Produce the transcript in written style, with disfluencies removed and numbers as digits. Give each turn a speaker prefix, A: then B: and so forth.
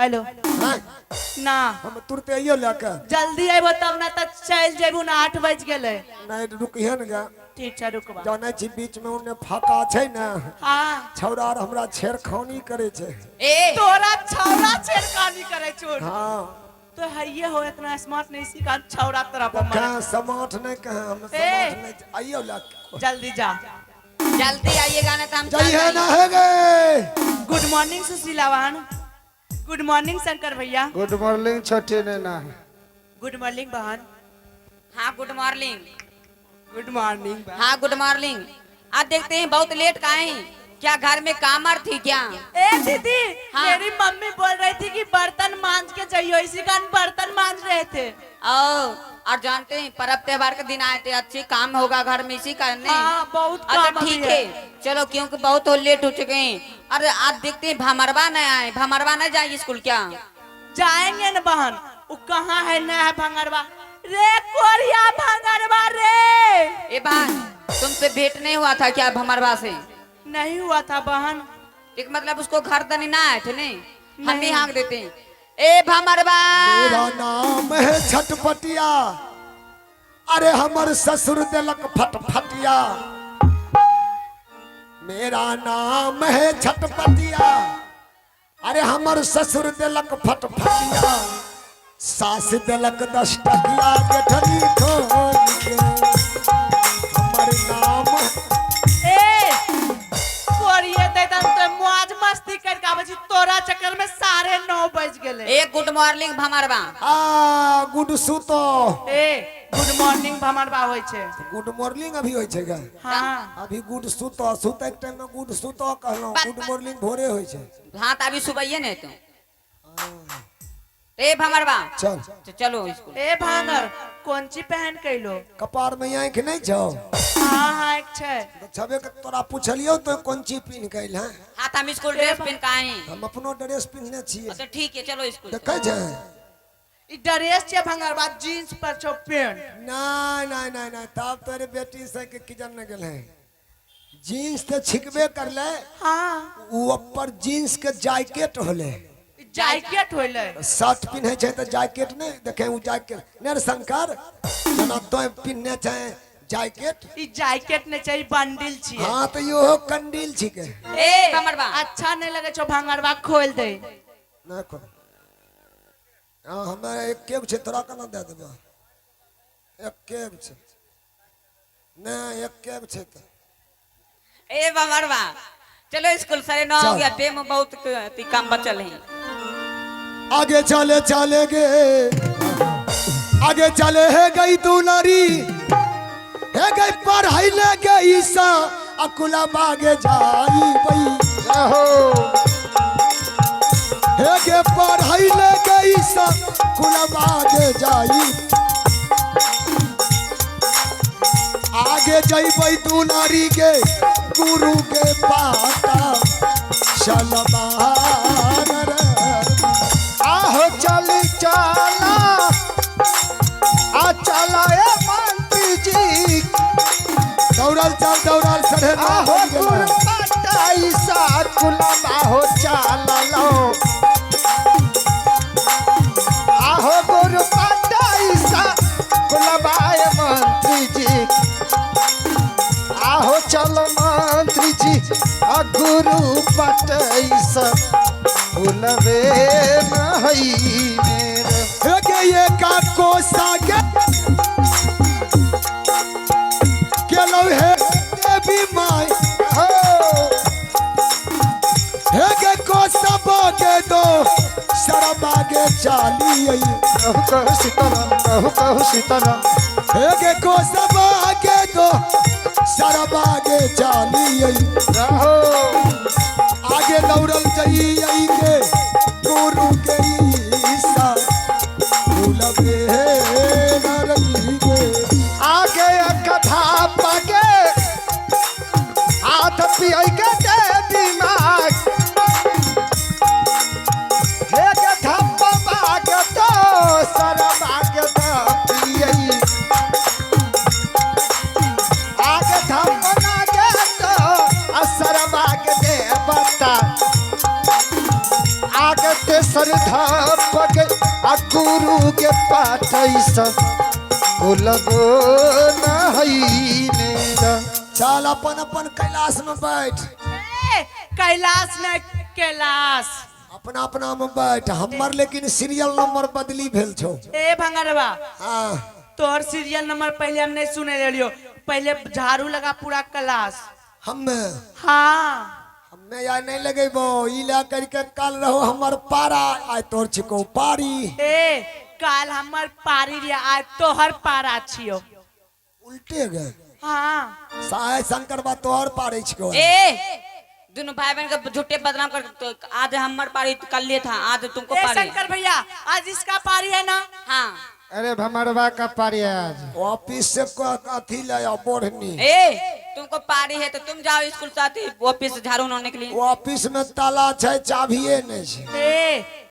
A: Hello ना
B: हम तुरते आइयो लेके
A: जल्दी आइबो तब ना तक चल जेबू ना 8 बज गेले।
B: नहीं रुकिए न गा
A: ठीक छै रुकबा।
B: जाने छी बीच में उन्ने फाका छै ना
A: हां
B: छौरा आर हमरा छेड़खानी करे छै।
A: ए तोरा छौरा छेड़खानी करे छो।
B: हां
A: तो हइये हो इतना स्मार्ट नहीं सी का छौरा तरह पर
B: कहां समाठ नहीं कहां हम समाठ नहीं आइयो लेके
A: जल्दी जा
C: जल्दी आइएगा ना तो हम
B: जइए ना है गए।
A: गुड मॉर्निंग सुशीलावान। गुड मॉर्निंग शंकर भैया।
D: गुड मॉर्निंग छोटे नैना।
A: गुड मॉर्निंग बहन।
C: हाँ गुड मॉर्निंग।
A: Good morning.
C: हाँ गुड मॉर्निंग। आज देखते हैं बहुत लेट का है, क्या घर में कामर थी क्या?
A: ए दीदी
C: हाँ।
A: मेरी मम्मी बोल रही थी कि बर्तन मांज के जाइयो, इसी कारण बर्तन मांज रहे थे।
C: और जानते हैं पर्व त्योहार के दिन आए थे, अच्छी काम होगा घर में इसी कारण नहीं।
A: हाँ, बहुत
C: अच्छा
A: काम
C: ठीक
A: अभी
C: है चलो क्योंकि बहुत लेट हो चुके हैं। अरे आज देखते हैं भमरवा नहीं आए, भमरवा नहीं जाएगी स्कूल क्या?
A: जाएंगे न बहन। वो कहाँ है नया भंगरवा रे कोरिया भंगरवा रे।
C: ए बहन तुमसे भेंट नहीं हुआ था क्या भमरवा से?
A: नहीं हुआ था बहन।
C: एक मतलब उसको घर दनी ना आए थे नहीं, हम ही हाँक देते हैं। ए भमरवा
B: मेरा नाम है छटपटिया, अरे हमर ससुर दिलक फटफटिया। मेरा नाम है छटपटिया, अरे हमर ससुर दिलक फटफटिया। सास दिलक 10 टकिया गठरी खोल के। हमर नाम
A: ए कोरिया देतन तो मौज मस्ती करके आवे छी, तोरा चक्कर में 9:30 बज गेले।
C: एक गुड मॉर्निंग भमरवा।
B: गुड सुतो।
A: ए गुड मॉर्निंग भमरवा होय छे।
B: गुड मॉर्निंग अभी होय छे गा।
A: हाँ
B: अभी गुड सुतो सुते के टाइम में गुड सुतो कहलो, गुड मॉर्निंग भोरे होय छे।
C: हाँ तो अभी सुबह ही नहीं तो ए भमरवा
B: चल
C: तो चलो स्कूल।
A: ए भांगर कौन ची पहन कैलो?
B: कपार में आंख नहीं छो?
A: हाँ हाँ एक छे।
B: तो छबे के तोरा पूछलियो तो कौन चीज पिन कैल है?
C: हाँ तो हम स्कूल ड्रेस पहन के आए हैं।
B: हम अपनो ड्रेस पिनने छिए।
C: तो ठीक है चलो स्कूल।
B: देखे छे?
A: ई ड्रेस छे भंगरवा, जींस पर छो पैंट।
B: नहीं नहीं नहीं नहीं तब तोरे बेटी से के किजन न गेल है। जींस तो छिकबे कर ले।
A: हाँ
B: ऊ ऊपर जींस के जैकेट होले।
A: जैकेट होले।
B: शर्ट पिन्हे छे तो जैकेट नहीं देखे ऊ जैकेट नर शंकर जना तो पिन्ने छे जैकेट।
A: ई जैकेट ने चाहिए बंडल छिए।
B: हाँ तो यो कंडील छिके।
C: ए भमरवा
A: अच्छा नहीं लगे छो भंगरवा, खोल दे।
B: ना को हां हमरा एक केब छे तोरा कना दे देबो। एक केब छे ना, एक केब छे तो
C: ए भमरवा चलो स्कूल 9:30 हो गया, टाइम बहुत काम बचल है।
B: आगे चले चले गे आगे चले है गई दुलारी है गई पढ़ाई ले गई सा अकुला बागे जाई बई
D: हो
B: है गे पढ़ाई ले गई सा कुला बागे जाई। आगे जइबै दुलारी के गुरु के पाता शलबार रे।
D: आहो चल चला आ चला ए मंत्री जी।
B: दौड़ल चल दौड़ल सड़े
D: आहो गुरु पटाई सा कुलमा हो चला। आहो गुरु पटाई सा कुलमा ए मंत्री जी। आहो चलो मंत्री जी आ गुरु पटाई सा कुलवे नहीं मेरे।
B: ये का कोसा के केलो है देवी माई
D: हो
B: है गे कोसा बागे दो सरबागे चाली आई।
D: कहु सीताराम कहु सीताराम।
B: है गे कोसा बागे दो सरबागे चाली आई।
D: रहो
B: आगे दौड़ल जई आई के गुरु के ईसा भूलबे नरई गे।
D: आगे कथा पगे हाथ पिय के दे दिमाग। हे कथा बाग तो सर बाग तो पियई। आगे धमना गे तो असर बाग दे बता। बाटे श्रद्धा पग आ गुरु के पाठ ऐसा लगो नहीं मेरा।
B: चल अपन अपन कैलाश में बैठ,
A: ए, कैलाश ने कैलाश
B: अपना अपना में बैठ। हमर लेकिन सीरियल नंबर बदली भेल छौ।
A: ए भंगरवा
B: हाँ
A: तोहर सीरियल नंबर पहले हम नहीं सुने रहियो, पहले झाड़ू लगा पूरा कैलाश।
B: हमें
A: हाँ
B: यार नहीं लगेबो, इला करके कल रहो हमर पारा आय तोर छिको पारी।
A: ए काल हमर पारी रे आज तोहर पारा छियो।
B: उल्टे गए
A: हाँ
B: साय शंकर बा तोहर पारे छिको।
C: ए दोनों भाई बहन का झूठे बदनाम कर, तो आज हमार पारी कल लिए था, आज तुमको
A: ए
C: पारी है।
A: शंकर भैया आज इसका पारी है ना।
C: हाँ
D: अरे भमरवा का पारी आज
B: ऑफिस से अथी लाया बोढ़नी।
C: ए तुमको पारी है तो तुम जाओ स्कूल साथी ऑफिस से झाड़ू उन्होंने के लिए।
B: ऑफिस में ताला छै चाबिये नहीं छै।
A: ए